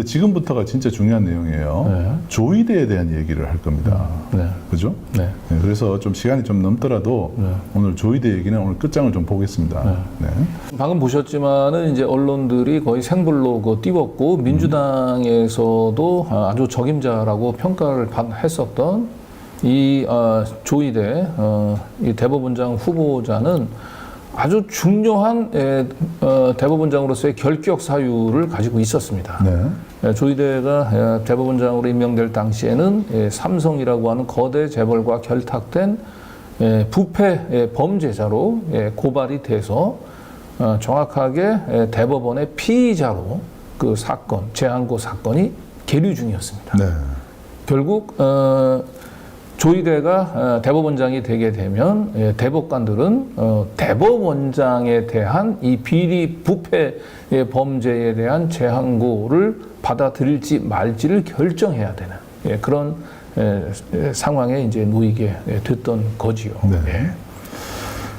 근데 지금부터가 진짜 중요한 내용이에요. 네. 조이대에 대한 얘기를 할 겁니다. 네. 그죠? 네. 네, 그래서 좀 시간이 좀 넘더라도 네. 오늘 조이대 얘기는 오늘 끝장을 좀 보겠습니다. 네. 네. 방금 보셨지만은 이제 언론들이 거의 생불로 띄웠고 민주당에서도 아주 적임자라고 평가를 했었던 이 조이대 이 대법원장 후보자는 아주 중요한 대법원장으로서의 결격 사유를 가지고 있었습니다. 네. 조이대가 대법원장으로 임명될 당시에는 삼성이라고 하는 거대 재벌과 결탁된 부패 범죄자로 고발이 돼서 정확하게 대법원의 피의자로 그 사건, 재항고 사건이 계류 중이었습니다. 네. 결국 조이대가 대법원장이 되게 되면 대법관들은 대법원장에 대한 이 비리 부패 범죄에 대한 재항고를 받아들일지 말지를 결정해야 되는 그런 상황에 이제 놓이게 됐던 거지요. 네. 예.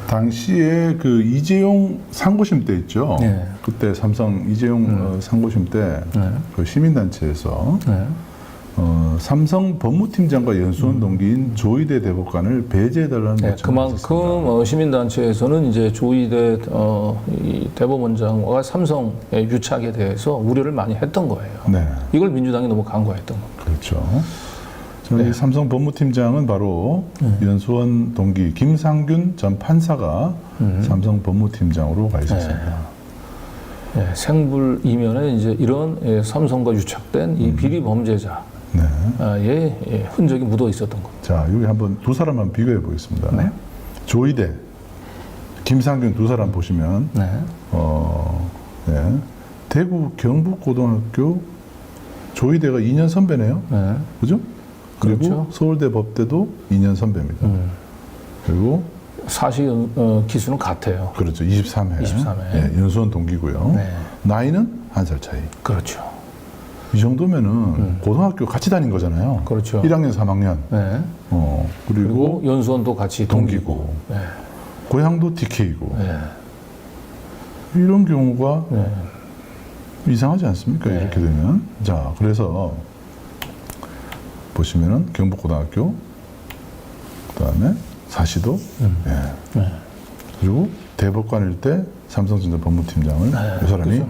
당시에 그 이재용 상고심 때 있죠. 네. 그때 삼성 이재용 상고심 때 그 시민단체에서 네. 삼성 법무팀장과 연수원 동기인 조이대 대법관을 배제해달라는 요청을 그만큼 했었습니다. 시민단체에서는 이제 조이대 이 대법원장과 삼성의 유착에 대해서 우려를 많이 했던 거예요. 네, 이걸 민주당이 너무 간과했던 겁니다. 그렇죠. 저희 삼성 법무팀장은 바로 연수원 동기 김상균 전 판사가 삼성 법무팀장으로 가 있었습니다. 생불 이면에 이제 이런 삼성과 유착된 이 비리 범죄자 의 흔적이 묻어 있었던 겁니다. 자, 여기 한번 두 사람만 비교해 보겠습니다. 네. 조이대, 김상균 두 사람 보시면 네. 네. 대구 경북고등학교 조이대가 2년 선배네요. 네. 그죠? 그리고 그렇죠. 서울대 법대도 2년 선배입니다. 그리고 사실 기수는 같아요. 그렇죠. 23회. 23회. 네, 연수원 동기고요. 네. 나이는 1살 차이. 그렇죠. 이 정도면은 고등학교 같이 다닌 거잖아요. 그렇죠. 1학년, 3학년. 네. 그리고 연수원도 같이 동기고. 동기고. 네. 고향도 DK고. 네. 이런 경우가 네. 이상하지 않습니까? 네. 이렇게 되면. 자, 그래서 보시면은 경북고등학교, 그 다음에 사시도, 예. 그리고 대법관일 때 삼성전자 법무팀장을 이 사람이 그렇죠.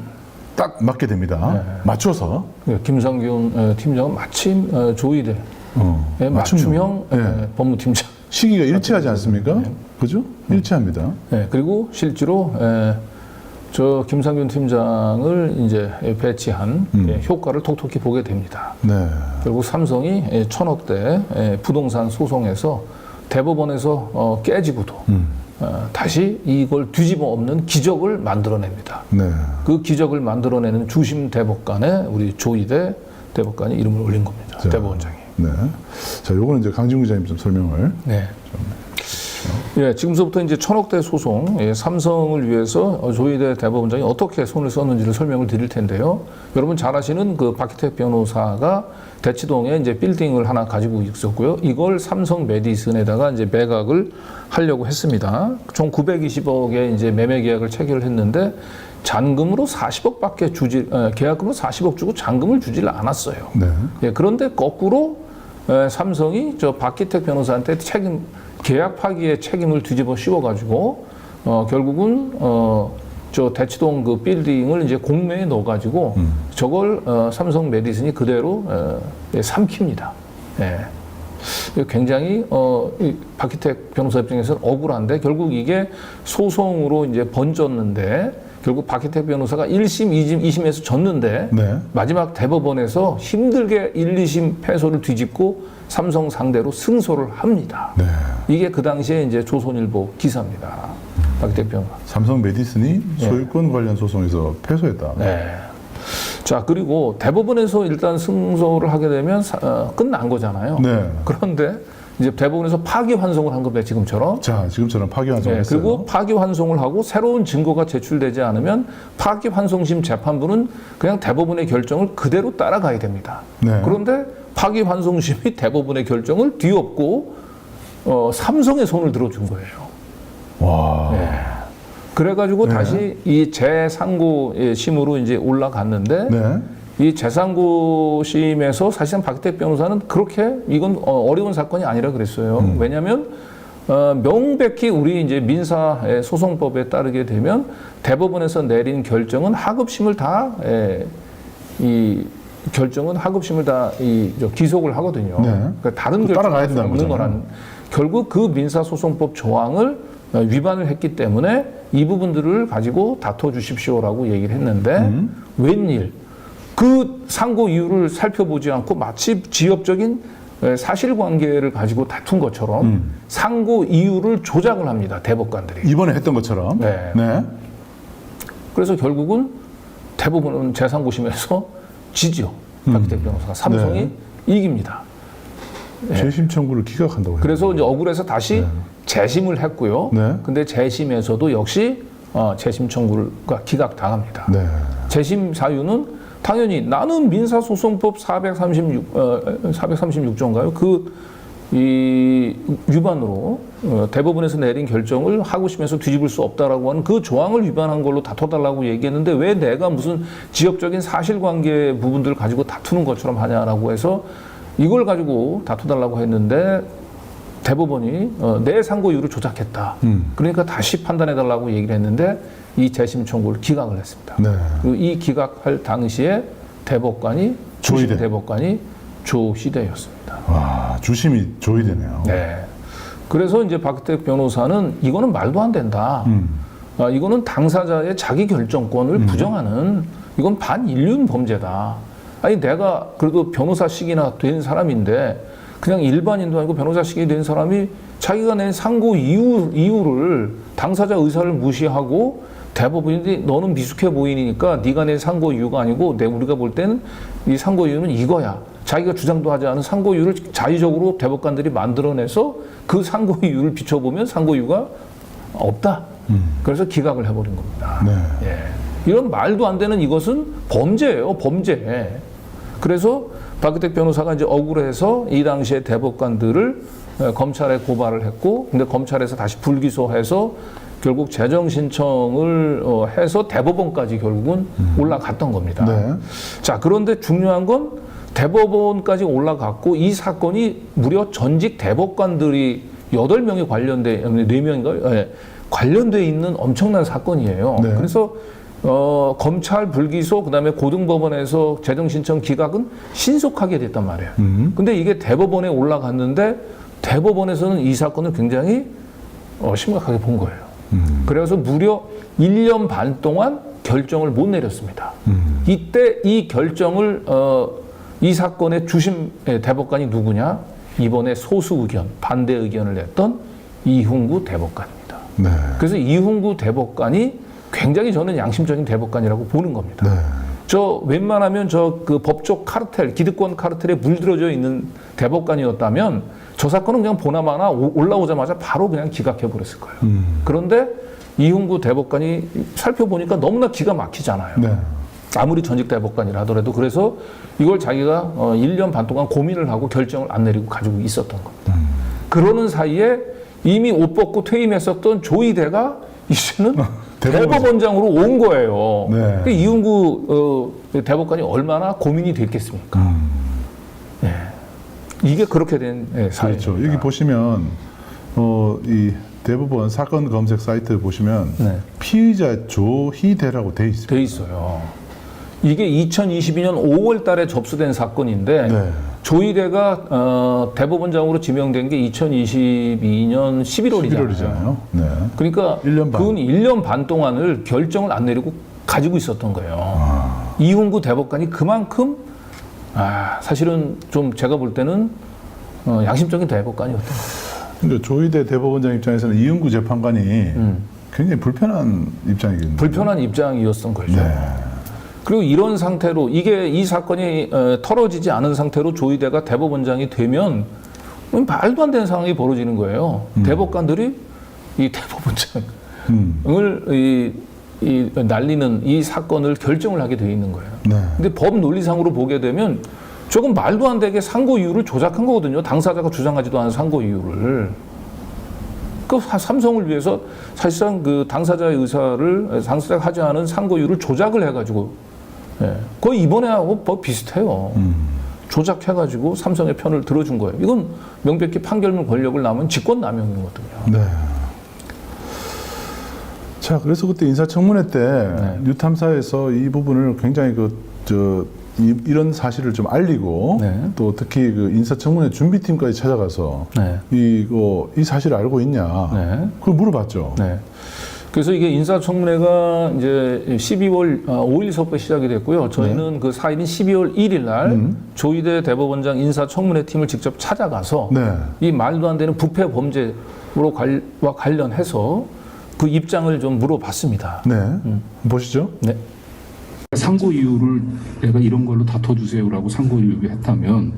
딱 맡게 됩니다. 맞춰서. 김상균 팀장은 마침 조이대 맞춤형 예. 법무팀장. 시기가 일치하지 않습니까? 그죠? 일치합니다. 네, 그리고 실제로 저 김상균 팀장을 이제 배치한 효과를 톡톡히 보게 됩니다. 네. 결국 삼성이 1,000억대 부동산 소송에서 대법원에서 깨지고도 다시 이걸 뒤집어 엎는 기적을 만들어냅니다. 네. 그 기적을 만들어내는 주심 대법관에 우리 조이대 대법관이 이름을 올린 겁니다. 자, 대법원장이. 네. 자, 요거는 이제 강진구 기자님 좀 설명을. 네. 예, 지금서부터 이제 1,000억대 소송, 삼성을 위해서 조이대 대법원장이 어떻게 손을 썼는지를 설명을 드릴 텐데요. 여러분 잘 아시는 그 박희택 변호사가 대치동에 이제 빌딩을 하나 가지고 있었고요. 이걸 삼성 메디슨에다가 이제 매각을 하려고 했습니다. 총 920억의 이제 매매 계약을 체결했는데 잔금으로 40억밖에 계약금으로 40억 주고 잔금을 주질 않았어요. 네. 예, 그런데 거꾸로 삼성이 저 박희택 변호사한테 계약 파기의 책임을 뒤집어 씌워가지고 결국은 저 대치동 그 빌딩을 이제 공매에 넣어가지고 저걸 삼성 메디슨이 그대로 삼킵니다. 예. 굉장히 이 박희택 변호사 입장에서는 억울한데 결국 이게 소송으로 이제 번졌는데 결국 박희택 변호사가 1심, 2심에서 졌는데 네. 마지막 대법원에서 힘들게 1, 2심 패소를 뒤집고 삼성 상대로 승소를 합니다. 네. 이게 그 당시에 이제 조선일보 기사입니다. 박희택 변호사. 삼성 메디슨이 소유권 관련 소송에서 패소했다. 네. 자, 그리고 대법원에서 일단 승소를 하게 되면 끝난 거잖아요. 네. 그런데 이제 대법원에서 파기환송을 한 겁니다. 지금처럼. 자, 지금처럼 파기환송했어요. 그리고 파기환송을 하고 새로운 증거가 제출되지 않으면 파기환송심 재판부는 그냥 대법원의 결정을 그대로 따라가야 됩니다. 네. 그런데 파기환송심이 대법원의 결정을 뒤엎고 삼성의 손을 들어준 거예요. 와. 네. 그래가지고 다시 이 재상고심으로 이제 올라갔는데 네. 이 재상고심에서 사실상 박기택 변호사는 그렇게 이건 어려운 사건이 아니라 그랬어요. 왜냐하면 명백히 우리 이제 민사 소송법에 따르게 되면 대법원에서 내린 결정은 하급심을 다 기속을 하거든요. 네. 그러니까 다른 따라가야 결정이 된다는 없는 거라는 결국 그 민사소송법 조항을 위반을 했기 때문에 이 부분들을 가지고 다퉈 주십시오라고 얘기를 했는데 웬일 그 상고 이유를 살펴보지 않고 마치 지엽적인 사실관계를 가지고 다툰 것처럼 상고 이유를 조작을 합니다. 대법관들이. 이번에 했던 것처럼. 네. 네. 그래서 결국은 대법원은 재상고심에서 지지요. 박기택 변호사가 삼성이 이깁니다. 재심 청구를 기각한다고 해요. 그래서 이제 억울해서 다시 재심을 했고요. 네. 근데 재심에서도 역시 재심 청구가 기각당합니다. 네. 재심 사유는 당연히 나는 민사소송법 436조인가요? 이 위반으로 대법원에서 내린 결정을 하고심에서 뒤집을 수 없다라고 하는 그 조항을 위반한 걸로 다퉈달라고 얘기했는데 왜 내가 무슨 지역적인 사실관계 부분들을 가지고 다투는 것처럼 하냐라고 해서 이걸 가지고 다투달라고 했는데 대법원이 내 상고 이유를 조작했다. 그러니까 다시 판단해달라고 얘기를 했는데 이 재심 청구를 기각을 했습니다. 네. 그리고 이 기각할 당시에 대법관이 조희대. 대법관이 조희대였습니다. 와, 주심이 조희대네요. 네. 그래서 이제 박기택 변호사는 이거는 말도 안 된다. 이거는 당사자의 자기 결정권을 부정하는 이건 반인륜 범죄다. 아니 내가 그래도 변호사식이나 된 사람인데 그냥 일반인도 아니고 변호사식이 된 사람이 자기가 낸 상고 이유를 당사자 의사를 무시하고 대법원이 너는 미숙해 보이니까 네가 낸 상고 이유가 아니고 우리가 볼 때는 이 상고 이유는 이거야. 자기가 주장도 하지 않은 상고 이유를 자의적으로 대법관들이 만들어내서 그 상고 이유를 비춰보면 상고 이유가 없다. 그래서 기각을 해버린 겁니다. 네. 예. 이런 말도 안 되는 이것은 범죄예요, 범죄. 그래서 박기택 변호사가 이제 억울해서 이 당시에 대법관들을 검찰에 고발을 했고, 근데 검찰에서 다시 불기소해서 결국 재정 신청을 해서 대법원까지 결국은 올라갔던 겁니다. 네. 자, 그런데 중요한 건 대법원까지 올라갔고 이 사건이 무려 전직 대법관들이 8명이 관련돼, 4명인가요? 네, 관련돼 있는 엄청난 사건이에요. 네. 그래서 검찰 불기소 그다음에 고등법원에서 재정 신청 기각은 신속하게 됐단 말이에요. 근데 이게 대법원에 올라갔는데 대법원에서는 이 사건을 굉장히 심각하게 본 거예요. 그래서 무려 1년 반 동안 결정을 못 내렸습니다. 이때 이 결정을 이 사건의 주심 대법관이 누구냐? 이번에 소수 의견, 반대 의견을 냈던 이훈구 대법관입니다. 네. 그래서 이훈구 대법관이 굉장히 저는 양심적인 대법관이라고 보는 겁니다. 네. 저 웬만하면 그 법적 카르텔, 기득권 카르텔에 물들어져 있는 대법관이었다면 저 사건은 그냥 보나마나 올라오자마자 바로 그냥 기각해 버렸을 거예요. 그런데 이훈구 대법관이 살펴보니까 너무나 기가 막히잖아요. 네. 아무리 전직 대법관이라 하더라도. 그래서 이걸 자기가 1년 반 동안 고민을 하고 결정을 안 내리고 가지고 있었던 겁니다. 그러는 사이에 이미 옷 벗고 퇴임했었던 조희대가 이제는 대법원장으로 온 거예요. 네. 그러니까 이훈구 대법관이 얼마나 고민이 됐겠습니까? 네. 이게 그렇게 된 사례죠. 그렇죠. 여기 보시면 이 대법원 사건 검색 사이트 보시면 네. 피의자 조희대라고 돼 있습니다. 돼 있어요. 이게 2022년 5월 달에 접수된 사건인데 네. 조희대가 대법원장으로 지명된 게 2022년 11월이잖아요. 네. 그러니까 1년 반. 그 1년 반 동안을 결정을 안 내리고 가지고 있었던 거예요. 이훈구 대법관이 그만큼 사실은 좀 제가 볼 때는 양심적인 대법관이었던 거예요. 근데 조희대 대법원장 입장에서는 이훈구 재판관이 굉장히 불편한 입장이거든요. 불편한 입장이었던 거죠. 네. 그리고 이런 상태로 이 사건이 털어지지 않은 상태로 조희대가 대법원장이 되면 말도 안 되는 상황이 벌어지는 거예요. 대법관들이 이 대법원장을 날리는 이 사건을 결정을 하게 돼 있는 거예요. 네. 근데 법 논리상으로 보게 되면 조금 말도 안 되게 상고 이유를 조작한 거거든요. 당사자가 주장하지도 않은 상고 이유를. 그 삼성을 위해서 사실상 그 당사자의 의사를 당사자가 하지 않은 상고 이유를 조작을 해가지고 예. 거의 이번에하고 뭐 비슷해요. 조작해가지고 삼성의 편을 들어준 거예요. 이건 명백히 판결문 권력을 남은 직권남용이거든요. 네. 자, 그래서 그때 인사청문회 때 뉴탐사에서 이 부분을 굉장히 이런 사실을 좀 알리고 또 특히 그 인사청문회 준비팀까지 찾아가서 이 사실을 알고 있냐 그걸 물어봤죠. 네. 그래서 이게 인사청문회가 이제 12월 5일서부터 시작이 됐고요. 저희는 그 4일인 12월 1일 날 조희대 대법원장 인사청문회 팀을 직접 찾아가서 이 말도 안 되는 부패 범죄로 관련해서 그 입장을 좀 물어봤습니다. 네. 보시죠. 네. 상고 이유를 내가 이런 걸로 다퉈주세요라고 상고 이유를 했다면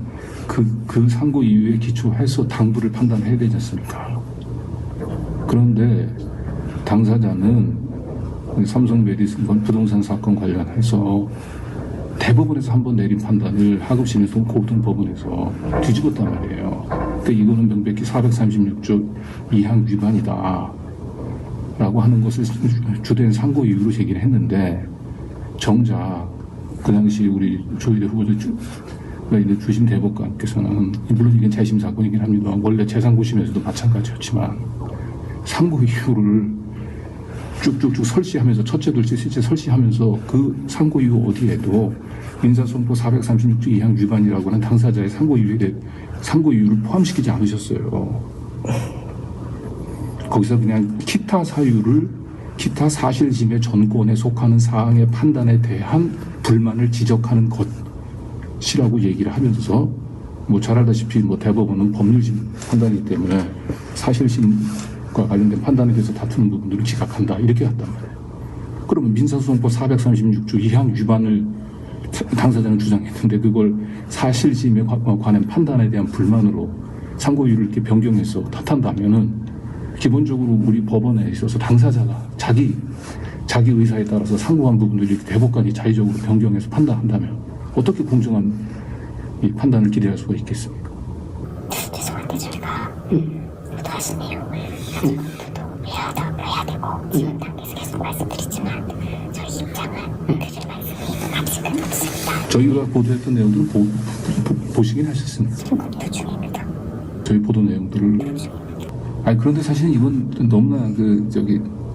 그 상고 이유에 기초해서 당부를 판단해야 되지 않습니까? 그런데 당사자는 삼성 메디슨 부동산 사건 관련해서 대법원에서 한 번 내린 판단을 하급심에서 고등법원에서 뒤집었단 말이에요. 근데 이거는 명백히 436조 2항 위반이다 라고 하는 것을 주된 상고 이유로 제기를 했는데 정작 그 당시 우리 조희대 후보자 주심 대법관께서는 물론 이게 재심 사건이긴 합니다. 원래 재상고심에서도 마찬가지였지만 상고 이유를 쭉쭉쭉 설시하면서 첫째, 둘째, 셋째 설시하면서 그 상고 이유 어디에도 민사소송법 436조 2항 위반이라고 하는 당사자의 상고 이유를 포함시키지 않으셨어요. 거기서 그냥 기타 사유를 기타 사실심의 전권에 속하는 사항의 판단에 대한 불만을 지적하는 것이라고 얘기를 하면서 뭐 잘 알다시피 뭐 대법원은 법률심 판단이기 때문에 사실심과 관련된 판단에 대해서 다투는 부분들을 지각한다 이렇게 했단 말이에요. 그러면 민사소송법 436조 2항 위반을 당사자는 주장했는데 그걸 사실심에 관한 판단에 대한 불만으로 상고이유를 이렇게 변경해서 탓한다면은 기본적으로 우리 법원에 있어서 당사자가 자기 의사에 따라서 상고한 부분들을 대법관이 자의적으로 변경해서 판단한다면 어떻게 공정한 이 판단을 기대할 수가 있겠습니까? 죄송한데 저희가 하신 내용을 가정부도 해야 되고 지원 단계에서 계속 말씀드리지만 저희 입장은 드릴 말씀이 아직은 없습니다. 저희가 보도했던 내용들을 보시긴 하셨습니다. 지금 검토 중입니다. 저희 보도 내용들을 아니 그런데 사실은 이건 너무나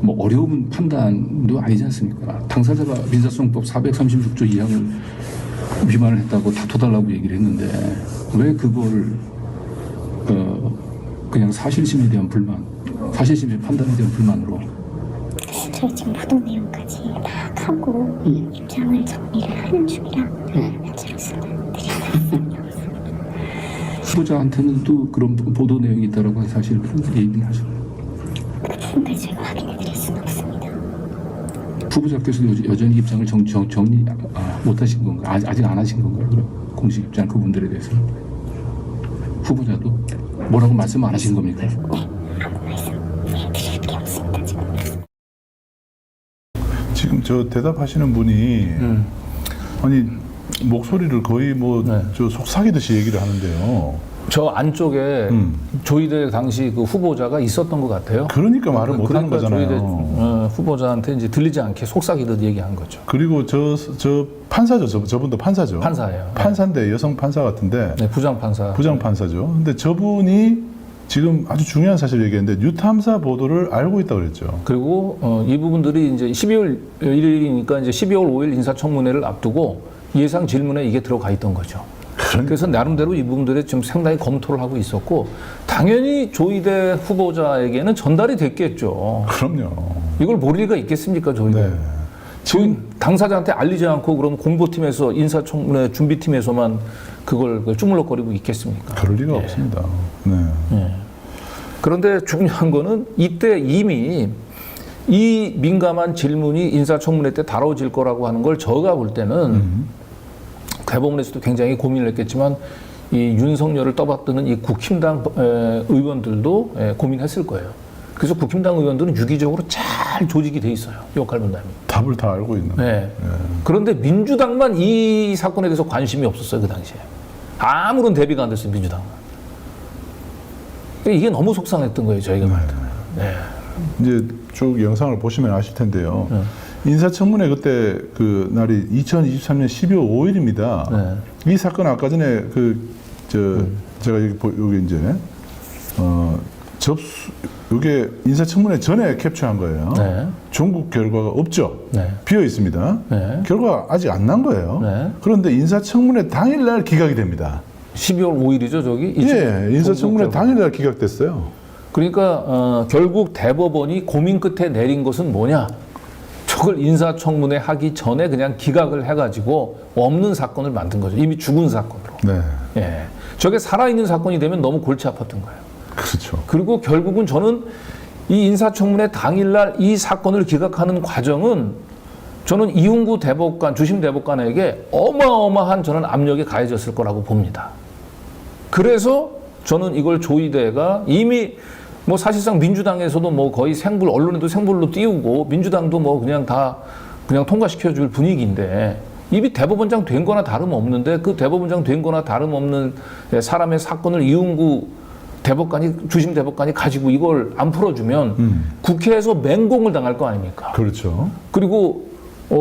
뭐 어려운 판단도 아니지 않습니까? 당사자가 민사소송법 436조 2항을 위반을 했다고 다퉈달라고 얘기를 했는데 왜 그걸 그냥 사실심에 대한 불만, 사실심의 판단에 대한 불만으로 저희 지금 보도 내용까지 다 하고 입장을 정리를 하는 중이라 현재로서는 드릴 말씀이 없습니다. 후보자한테는 또 그런 보도 내용이 있다라고 사실 얘기는 하죠. 근데 제가 확인해드릴 수는 없습니다. 후보자께서 여전히 입장을 정리 못 하신 건가요? 아직 안 하신 건가요? 그럼 공식 입장 그분들에 대해서는 후보자도 뭐라고 말씀 안 하신 겁니까? 네, 아무 말씀 드릴 게 없습니다. 지금 저 대답하시는 분이 아니 목소리를 거의 저 속삭이듯이 얘기를 하는데요. 저 안쪽에 조희대 당시 그 후보자가 있었던 것 같아요. 그러니까 말을 못 하는 거잖아요. 조희대 후보자한테 이제 들리지 않게 속삭이듯 얘기한 거죠. 그리고 저 판사죠. 저분도 판사죠. 판사예요. 판사인데 여성 판사 같은데. 네, 부장판사. 부장판사죠. 근데 저분이 지금 아주 중요한 사실을 얘기했는데 뉴탐사 보도를 알고 있다고 그랬죠. 그리고 이 부분들이 이제 12월 1일이니까 이제 12월 5일 인사청문회를 앞두고 예상 질문에 이게 들어가 있던 거죠. 그래서 나름대로 이 부분들에 지금 상당히 검토를 하고 있었고 당연히 조희대 후보자에게는 전달이 됐겠죠. 그럼요. 이걸 모를 리가 있겠습니까, 조희대? 네. 지금 당사자한테 알리지 않고 그럼 공보팀에서 인사청문회 준비팀에서만 그걸 쭈물럭거리고 있겠습니까? 그럴 리가 없습니다. 네. 그런데 중요한 거는 이때 이미 이 민감한 질문이 인사청문회 때 다뤄질 거라고 하는 걸 제가 볼 때는 대법원에서도 굉장히 고민을 했겠지만 이 윤석열을 떠받드는 이 국힘당 의원들도 고민했을 거예요. 그래서 국힘당 의원들은 유기적으로 잘 조직이 돼 있어요. 역할 분담이. 답을 다 알고 있는. 네. 그런데 민주당만 이 사건에 대해서 관심이 없었어요. 그 당시에. 아무런 대비가 안 됐어요. 민주당은. 이게 너무 속상했던 거예요. 저희가 말할 때. 네. 이제 쭉 영상을 보시면 아실 텐데요. 인사청문회 그때 그 날이 2023년 12월 5일입니다. 네. 이 사건 아까 전에 제가 여기 이제 이게 인사청문회 전에 캡처한 거예요. 네. 종국 결과가 없죠. 네. 비어 있습니다. 네. 결과 아직 안 난 거예요. 네. 그런데 인사청문회 당일날 기각이 됩니다. 12월 5일이죠, 저기? 예, 인사청문회 당일날 기각됐어요. 그러니까 결국 대법원이 고민 끝에 내린 것은 뭐냐? 저걸 인사청문회 하기 전에 그냥 기각을 해가지고 없는 사건을 만든 거죠. 이미 죽은 사건으로. 네, 예. 저게 살아있는 사건이 되면 너무 골치 아팠던 거예요. 그렇죠. 그리고 결국은 저는 이 인사청문회 당일날 이 사건을 기각하는 과정은 저는 이훈구 대법관, 주심 대법관에게 어마어마한 저는 압력이 가해졌을 거라고 봅니다. 그래서 저는 이걸 조이대가 이미 뭐 사실상 민주당에서도 뭐 거의 생불, 언론에도 생불로 띄우고 민주당도 뭐 그냥 다 그냥 통과시켜줄 분위기인데 이미 대법원장 된 거나 다름없는데 그 대법원장 된 거나 다름없는 사람의 사건을 이훈구 대법관이, 주심 대법관이 가지고 이걸 안 풀어주면 국회에서 맹공을 당할 거 아닙니까? 그렇죠. 그리고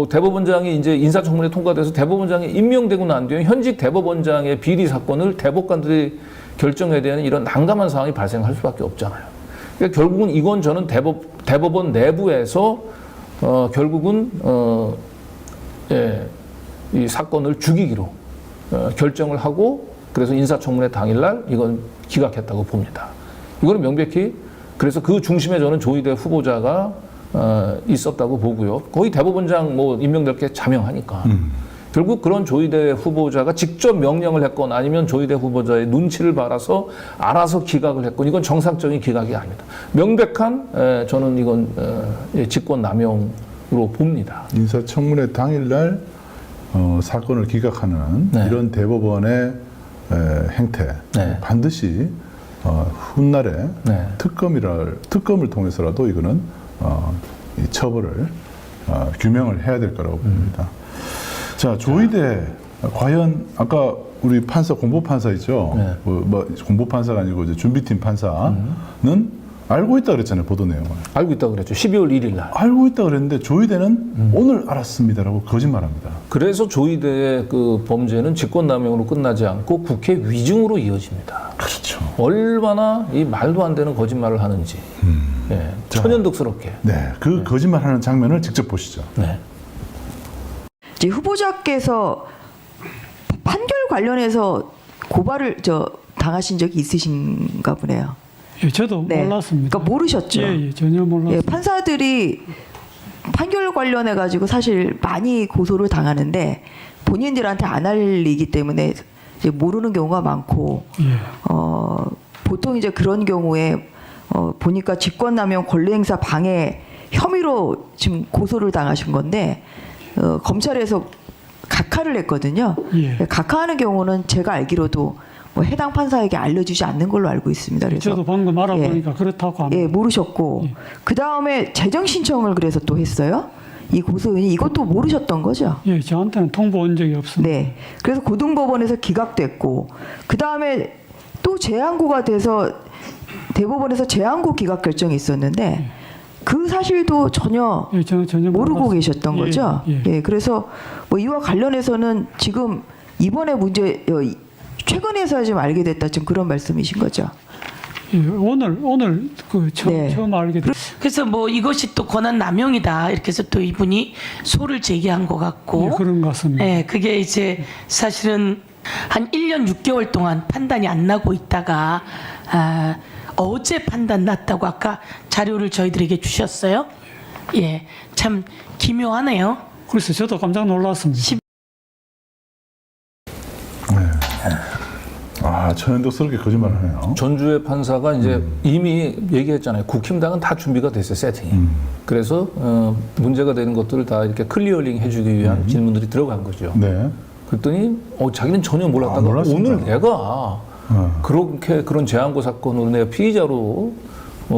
대법원장이 이제 인사청문회 통과돼서 대법원장이 임명되고 난 뒤에 현직 대법원장의 비리 사건을 대법관들이 결정해야 되는 이런 난감한 상황이 발생할 수밖에 없잖아요. 그러니까 결국은 이건 저는 대법원 내부에서 결국은 이 사건을 죽이기로 결정을 하고 그래서 인사청문회 당일날 이건 기각했다고 봅니다. 이거는 명백히 그래서 그 중심에 저는 조희대 후보자가 있었다고 보고요. 거의 대법원장 뭐 임명될 게 자명하니까. 결국 그런 조희대 후보자가 직접 명령을 했건 아니면 조희대 후보자의 눈치를 봐서 알아서 기각을 했건 이건 정상적인 기각이 아닙니다. 명백한 저는 이건 직권남용으로 봅니다. 인사청문회 당일날 사건을 기각하는 네. 이런 대법원의 행태 네. 반드시 훗날에 네. 특검을 통해서라도 이거는 이 처벌을 규명을 해야 될 거라고 봅니다. 자, 조희대 과연 아까 우리 판사 공보판사 있죠? 네. 뭐 공보판사가 아니고 이제 준비팀 판사는 알고 있다 그랬잖아요, 보도 내용을. 알고 있다고 그랬죠. 12월 1일 날. 알고 있다 그랬는데 조희대는 오늘 알았습니다라고 거짓말합니다. 그래서 조희대의 그 범죄는 직권남용으로 끝나지 않고 국회 위증으로 이어집니다. 그렇죠. 얼마나 이 말도 안 되는 거짓말을 하는지. 예, 천연덕스럽게. 네, 그 거짓말하는 장면을 직접 보시죠. 네. 이제 후보자께서 판결 관련해서 고발을 당하신 적이 있으신가 보네요. 예, 저도 네. 몰랐습니다. 그러니까 모르셨죠? 예, 전혀 몰랐습니다. 예, 판사들이 판결 관련해 가지고 사실 많이 고소를 당하는데 본인들한테 안 알리기 때문에 이제 모르는 경우가 많고 보통 이제 그런 경우에 보니까 직권남용 권리행사 방해 혐의로 지금 고소를 당하신 건데 검찰에서 각하를 했거든요. 예. 각하하는 경우는 제가 알기로도 뭐 해당 판사에게 알려주지 않는 걸로 알고 있습니다. 그래서 저도 방금 알아보니까 그렇다고 합니다. 예, 모르셨고 그 다음에 재정 신청을 그래서 또 했어요. 이 고소인이 이것도 모르셨던 거죠. 예, 저한테는 통보 온 적이 없습니다. 네, 그래서 고등법원에서 기각됐고 그 다음에 또 재항고가 돼서 대법원에서 재항고 기각 결정이 있었는데 그 사실도 전혀 예, 저는 전혀 모르고 몰랐습니다. 계셨던 예, 거죠. 예. 예, 그래서 뭐 이와 관련해서는 지금 이번에 문제 최근에서 지금 알게 됐다 지금 그런 말씀이신 거죠. 예, 오늘 그 네. 처음 알게 됐. 그래서 뭐 이것이 또 권한 남용이다 이렇게 해서 또 이분이 소를 제기한 것 같고 예, 그런 것 같습니다. 네, 그게 이제 사실은 한 1년 6개월 동안 판단이 안 나고 있다가 어제 판단 났다고 아까 자료를 저희들에게 주셨어요. 예, 참 기묘하네요. 그래서 저도 깜짝 놀랐습니다. 천연덕스럽게 거짓말하네요. 전주의 판사가 이제 이미 얘기했잖아요. 국힘당은 다 준비가 됐어요, 세팅이. 그래서 문제가 되는 것들을 다 이렇게 클리어링 해주기 위한 질문들이 들어간 거죠. 네. 그랬더니 자기는 전혀 몰랐다가 몰랐습니다. 오늘 내가 그런 재항고 사건으로 내가 피의자로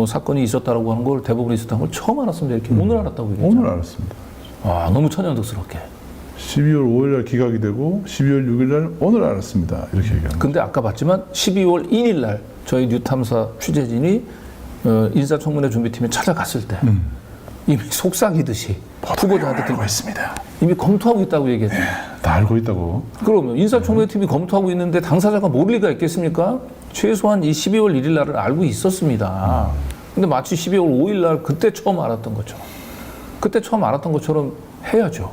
사건이 있었다라고 하는 걸 대법원에 있었다는 걸 처음 알았습니다. 이렇게 오늘 알았다고 얘기했잖아요. 오늘 알았습니다. 너무 천연덕스럽게. 12월 5일 날 기각이 되고 12월 6일 날 오늘 알았습니다. 이렇게 얘기합니다. 근데 아까 봤지만 12월 1일 날 저희 뉴탐사 취재진이 인사청문회 준비팀에 찾아갔을 때 이미 속삭이듯이 후보자한테 알고 있습니다. 이미 검토하고 있다고 얘기했죠. 다 알고 있다고. 그러면 인사청문회팀이 검토하고 있는데 당사자가 모를 리가 있겠습니까? 최소한 이 12월 1일 날을 알고 있었습니다. 근데 마치 12월 5일 날 그때 처음 알았던 것처럼 해야죠.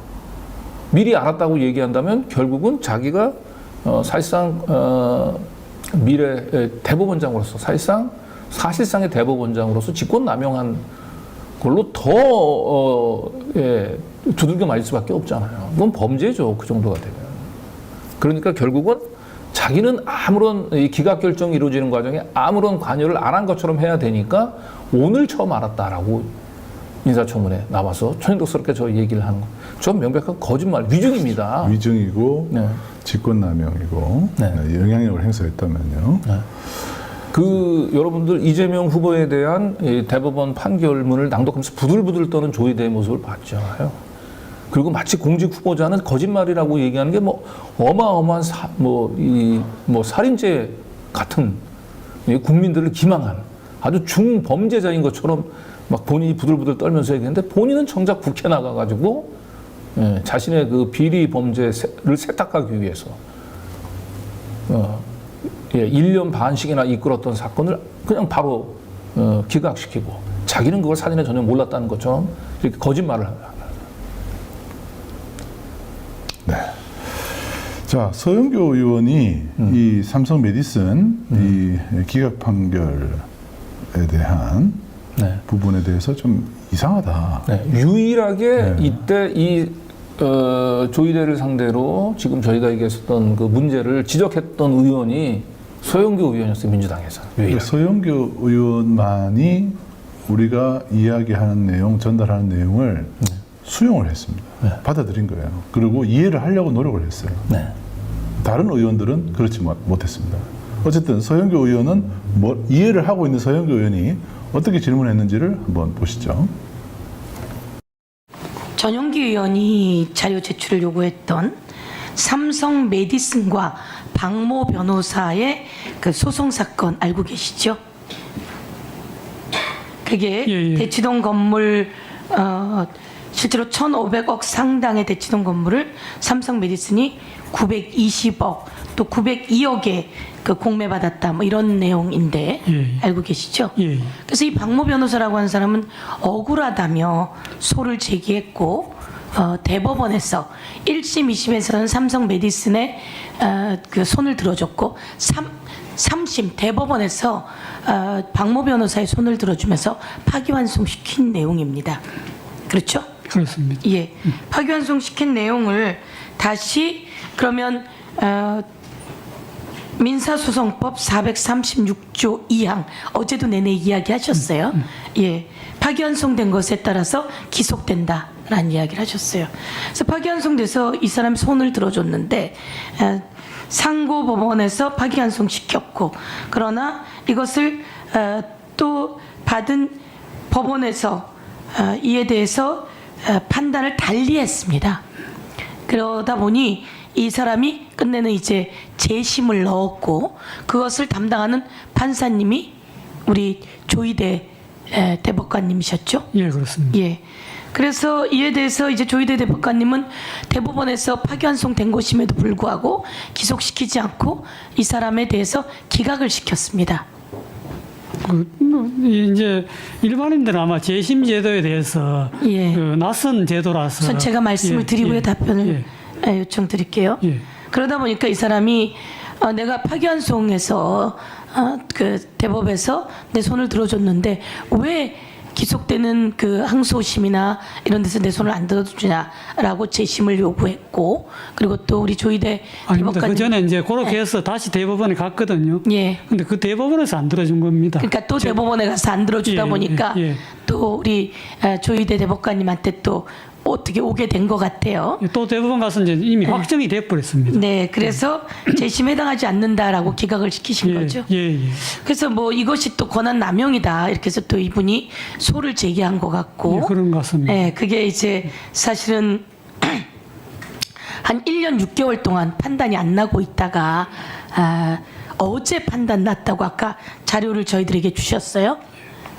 미리 알았다고 얘기한다면 결국은 자기가 사실상 미래 대법원장으로서 사실상의 대법원장으로서 직권남용한 걸로 더 두들겨 맞을 수밖에 없잖아요. 그건 범죄죠. 그 정도가 되면. 그러니까 결국은 자기는 아무런 이 기각 결정이 이루어지는 과정에 아무런 관여를 안 한 것처럼 해야 되니까 오늘 처음 알았다라고 인사청문회 나와서 천연덕스럽게 저 얘기를 하는 거. 전 명백한 거짓말, 위증입니다. 위증이고 네. 직권남용이고 네. 영향력을 행사했다면요. 네. 여러분들 이재명 후보에 대한 이 대법원 판결문을 낭독하면서 부들부들 떠는 조이대의 모습을 봤잖아요. 그리고 마치 공직 후보자는 거짓말이라고 얘기하는 게 뭐 어마어마한 살인죄 같은 국민들을 기망한 아주 중범죄자인 것처럼 막 본인이 부들부들 떨면서 얘기했는데 본인은 정작 국회 나가가지고 자신의 그 비리 범죄를 세탁하기 위해서 1년 반씩이나 이끌었던 사건을 그냥 바로 기각시키고 자기는 그걸 사전에 전혀 몰랐다는 것처럼 이렇게 거짓말을 합니다. 네. 자, 서영교 의원이 이 삼성 메디슨 이 기각 판결에 대한 네. 부분에 대해서 좀 이상하다. 네. 유일하게 네. 이때 이 조이대를 상대로 지금 저희가 얘기했었던 그 문제를 지적했던 의원이 서영교 의원이었어요. 민주당에서. 유일하게. 서영교 의원만이 우리가 이야기하는 내용, 전달하는 내용을 수용을 했습니다. 네. 받아들인 거예요. 그리고 이해를 하려고 노력을 했어요. 네. 다른 의원들은 그렇지 못했습니다. 어쨌든 서영교 의원은 이해를 하고 있는 서영교 의원이 어떻게 질문했는지를 한번 보시죠. 전용기 의원이 자료 제출을 요구했던 삼성 메디슨과 박모 변호사의 그 소송 사건 알고 계시죠? 그게 예. 대치동 건물 실제로 1,500억 상당의 대치동 건물을 삼성 메디슨이 920억 또 902억에 그 공매받았다 뭐 이런 내용인데 예. 알고 계시죠? 예. 그래서 이 박모 변호사라고 하는 사람은 억울하다며 소를 제기했고 대법원에서 1심, 2심에서는 삼성 메디슨의 그 손을 들어줬고 3심 대법원에서 박모 변호사의 손을 들어주면서 파기환송시킨 내용입니다. 그렇죠? 그렇습니다. 예, 파기환송시킨 내용을 다시 그러면 민사소송법 436조 2항 어제도 내내 이야기하셨어요. 예, 파기환송된 것에 따라서 기속된다라는 이야기를 하셨어요. 그래서 파기환송돼서 이 사람이 손을 들어줬는데 상고법원에서 파기환송시켰고 그러나 이것을 또 받은 법원에서 이에 대해서 판단을 달리했습니다. 그러다 보니 이 사람이 끝내는 이제 재심을 넣었고 그것을 담당하는 판사님이 우리 조이대 대법관님이셨죠? 예, 그렇습니다. 예. 그래서 이에 대해서 이제 조이대 대법관님은 대법원에서 파기환송된 것임에도 불구하고 기속시키지 않고 이 사람에 대해서 기각을 시켰습니다. 이제 일반인들은 아마 재심 제도에 대해서 예. 그 낯선 제도라서 우선 제가 말씀을 드리고요 답변을 예. 요청드릴게요. 예. 그러다 보니까 이 사람이 내가 파기환송해서 그 대법에서 내 손을 들어줬는데 왜 기속되는 그 항소심이나 이런 데서 내 손을 안 들어주냐라고 재심을 요구했고 그리고 또 우리 조이대 아닙니다. 대법관님 그 전에 이제 그렇게 해서 다시 대법원에 갔거든요. 예. 근데 그 대법원에서 안 들어준 겁니다. 그러니까 또 대법원에 가서 안 들어주다 예, 보니까 예. 또 우리 조이대 대법관님한테 또 어떻게 오게 된 것 같아요. 또 대법원 가서 이제 이미 확정이 돼버렸습니다. 네, 그래서 재심에 해당하지 않는다라고 기각을 시키신 거죠. 예. 그래서 뭐 이것이 또 권한 남용이다 이렇게 해서 또 이분이 소를 제기한 것 같고, 예, 그런 것 같습니다. 네, 그게 이제 사실은 한 1년 6개월 동안 판단이 안 나고 있다가 어제 판단 났다고 아까 자료를 저희들에게 주셨어요.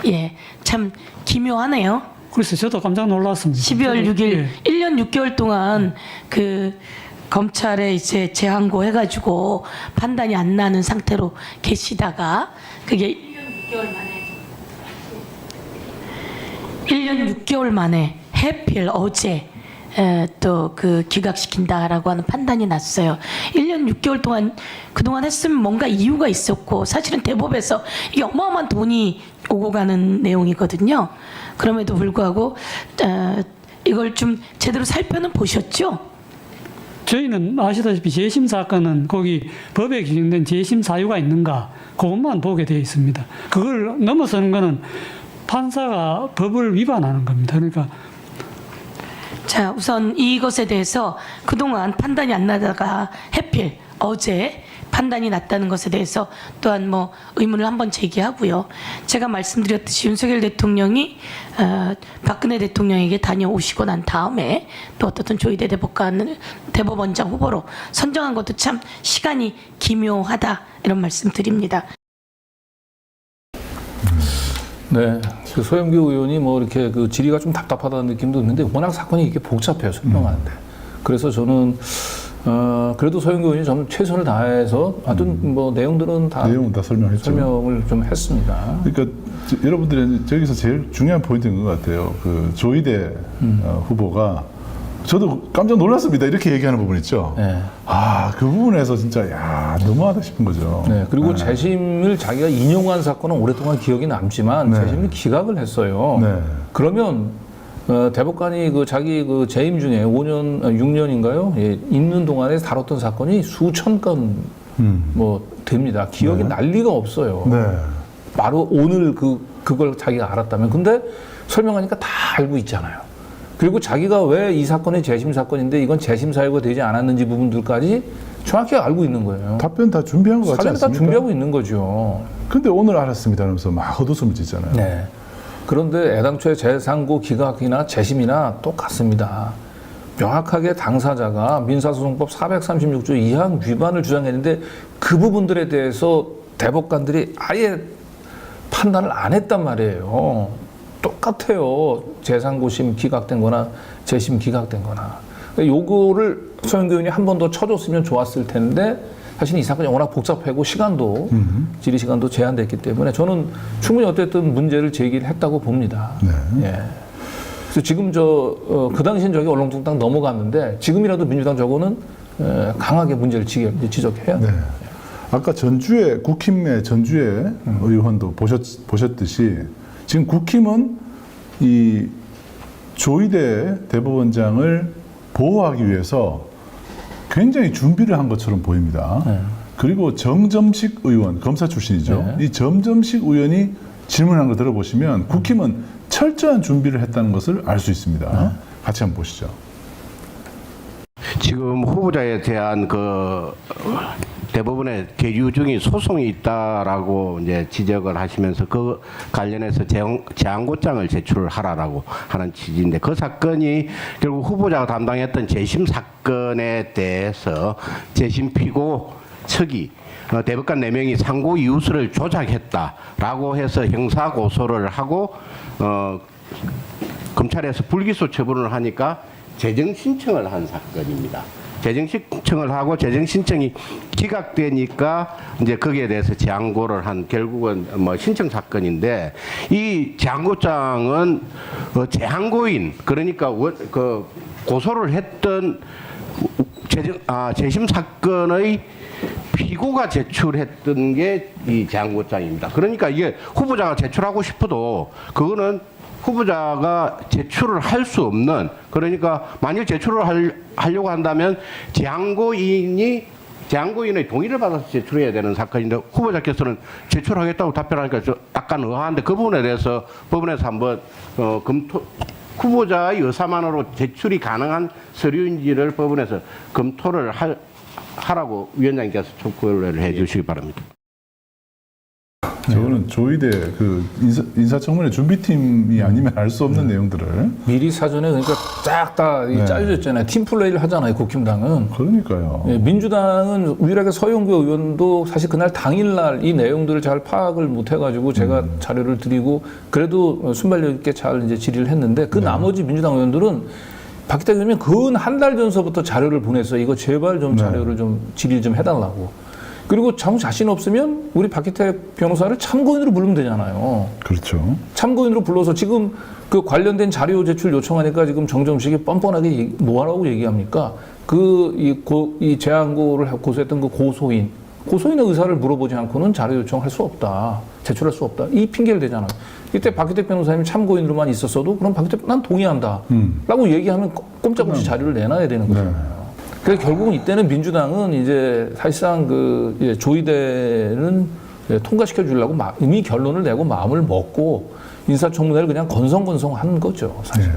예, 참 기묘하네요. 그래서 저도 깜짝 놀랐습니다. 12월 6일 예. 1년 6개월 동안 그 검찰에 이제 재항고 해가지고 판단이 안 나는 상태로 계시다가 그게 1년 6개월 만에 해필 어제 또 그 기각시킨다라고 하는 판단이 났어요. 1년 6개월 동안 그동안 했으면 뭔가 이유가 있었고 사실은 대법에서 이게 어마어마한 돈이 오고 가는 내용이거든요. 그럼에도 불구하고 이걸 좀 제대로 살펴는 보셨죠? 저희는 아시다시피 재심 사건은 거기 법에 규정된 재심 사유가 있는가 그것만 보게 되어 있습니다. 그걸 넘어서는 거는 판사가 법을 위반하는 겁니다. 그러니까 자, 우선 이것에 대해서 그동안 판단이 안 나다가 해필 어제 판단이 났다는 것에 대해서 또한 뭐 의문을 한번 제기하고요. 제가 말씀드렸듯이 윤석열 대통령이 박근혜 대통령에게 다녀오시고 난 다음에 또 어떻든 조희대 대법원장 후보로 선정한 것도 참 시간이 기묘하다 이런 말씀 드립니다. 네, 그 소영규 의원이 뭐 이렇게 그 질의가 좀 답답하다는 느낌도 있는데 워낙 사건이 이게 복잡해요 설명하는데. 그래서 저는 그래도 소영규 의원이 좀 최선을 다해서 하여튼 뭐 내용들은 다 설명했죠. 설명을 좀 했습니다. 그러니까 여러분들이 저기서 제일 중요한 포인트인 것 같아요. 그 조희대 후보가 저도 깜짝 놀랐습니다. 이렇게 얘기하는 부분 있죠. 네. 그 부분에서 진짜 야 너무하다 싶은 거죠. 네, 그리고 재심을 자기가 인용한 사건은 오랫동안 기억이 남지만 재심을 기각을 했어요. 네. 그러면 대법관이 그 자기 그 재임 중에 5년, 6년인가요? 예, 있는 동안에 다뤘던 사건이 수천 건 뭐 됩니다. 기억이 날 리가 없어요. 네. 바로 오늘 그걸 자기가 알았다면. 근데 설명하니까 다 알고 있잖아요. 그리고 자기가 왜 이 사건이 재심 사건인데 이건 재심 사유가 되지 않았는지 부분들까지 정확히 알고 있는 거예요. 답변 다 준비한 것 같지 사례를 다 않습니까? 준비하고 있는 거죠. 근데 오늘 알았습니다 하면서 막 헛웃음을 짓잖아요. 네. 그런데 애당초에 재상고 기각이나 재심이나 똑같습니다. 명확하게 당사자가 민사소송법 436조 2항 위반을 주장했는데 그 부분들에 대해서 대법관들이 아예 판단을 안 했단 말이에요. 똑같아요. 재상고심 기각된 거나 재심 기각된 거나. 요거를 소영규 의원이 한 번 더 쳐줬으면 좋았을 텐데 사실 이 사건이 워낙 복잡하고 시간도 질의 시간도 제한됐기 때문에 저는 충분히 어쨌든 문제를 제기를 했다고 봅니다. 네. 예. 그래서 지금 그 당시엔 저기 얼렁뚱땅 넘어갔는데 지금이라도 민주당 저거는 강하게 문제를 지적해야 돼요. 네. 아까 전주에 국힘의 전주의 의원도 보셨듯이 지금 국힘은 이 조희대 대법원장을 보호하기 위해서 굉장히 준비를 한 것처럼 보입니다. 네. 그리고 정점식 의원, 검사 출신이죠. 네. 이 정점식 의원이 질문한 거 들어보시면 국힘은 철저한 준비를 했다는 것을 알 수 있습니다. 같이 한번 보시죠. 지금 후보자에 대한 그 대법원의 계류 중인 소송이 있다라고 이제 지적을 하시면서 그 관련해서 재항고장을 제출하라라고 하는 취지인데 그 사건이 결국 후보자가 담당했던 재심 사건에 대해서 재심 피고 측이 대법관 4명이 상고 이유서를 조작했다라고 해서 형사 고소를 하고 검찰에서 불기소 처분을 하니까 재정 신청을 한 사건입니다. 재정 신청을 하고 재정 신청이 기각되니까 이제 거기에 대해서 재항고를 한 결국은 뭐 신청 사건인데 이 재항고장은 재항고인 그러니까 그 고소를 했던 재심 사건의 피고가 제출했던 게 이 재항고장입니다. 그러니까 이게 후보자가 제출하고 싶어도 그거는 후보자가 제출을 할 수 없는 그러니까 만일 제출을 하려고 한다면 재항고인의 동의를 받아서 제출해야 되는 사건인데 후보자께서는 제출하겠다고 답변하니까 약간 의아한데 그 부분에 대해서 법원에서 한번 후보자의 의사만으로 제출이 가능한 서류인지를 법원에서 검토를 하라고 위원장님께서 촉구를 해 주시기 바랍니다. 저거는 조의대 그 인사청문회 준비팀이 아니면 알 수 없는 내용들을 미리 사전에 그러니까 쫙 다 짜여져 있잖아요. 팀플레이를 하잖아요. 국힘당은. 그러니까요. 예, 민주당은 유일하게 서영구 의원도 사실 그날 당일날 이 내용들을 잘 파악을 못 해가지고 제가 자료를 드리고 그래도 순발력 있게 잘 이제 질의를 했는데 그 나머지 민주당 의원들은 박기택 의원님 근 한 달 전서부터 자료를 보내서 이거 제발 좀 자료를 좀 질의를 좀 해달라고. 그리고 정 자신 없으면 우리 박기택 변호사를 참고인으로 부르면 되잖아요. 그렇죠. 참고인으로 불러서 지금 그 관련된 자료 제출 요청하니까 지금 정정식이 뻔뻔하게 뭐하라고 얘기합니까? 이 재항고를 고소했던 그 고소인의 의사를 물어보지 않고는 자료 요청할 수 없다. 제출할 수 없다. 이 핑계를 대잖아요. 이때 박기택 변호사님이 참고인으로만 있었어도 그럼 박기택 난 동의한다. 라고 얘기하면 꼼짝없이 자료를 내놔야 되는 거잖아요. 그래서 결국은 이때는 민주당은 이제 사실상 조의대는 통과시켜 주려고 이미 결론을 내고 마음을 먹고 인사청문회를 그냥 건성건성한 거죠, 사실.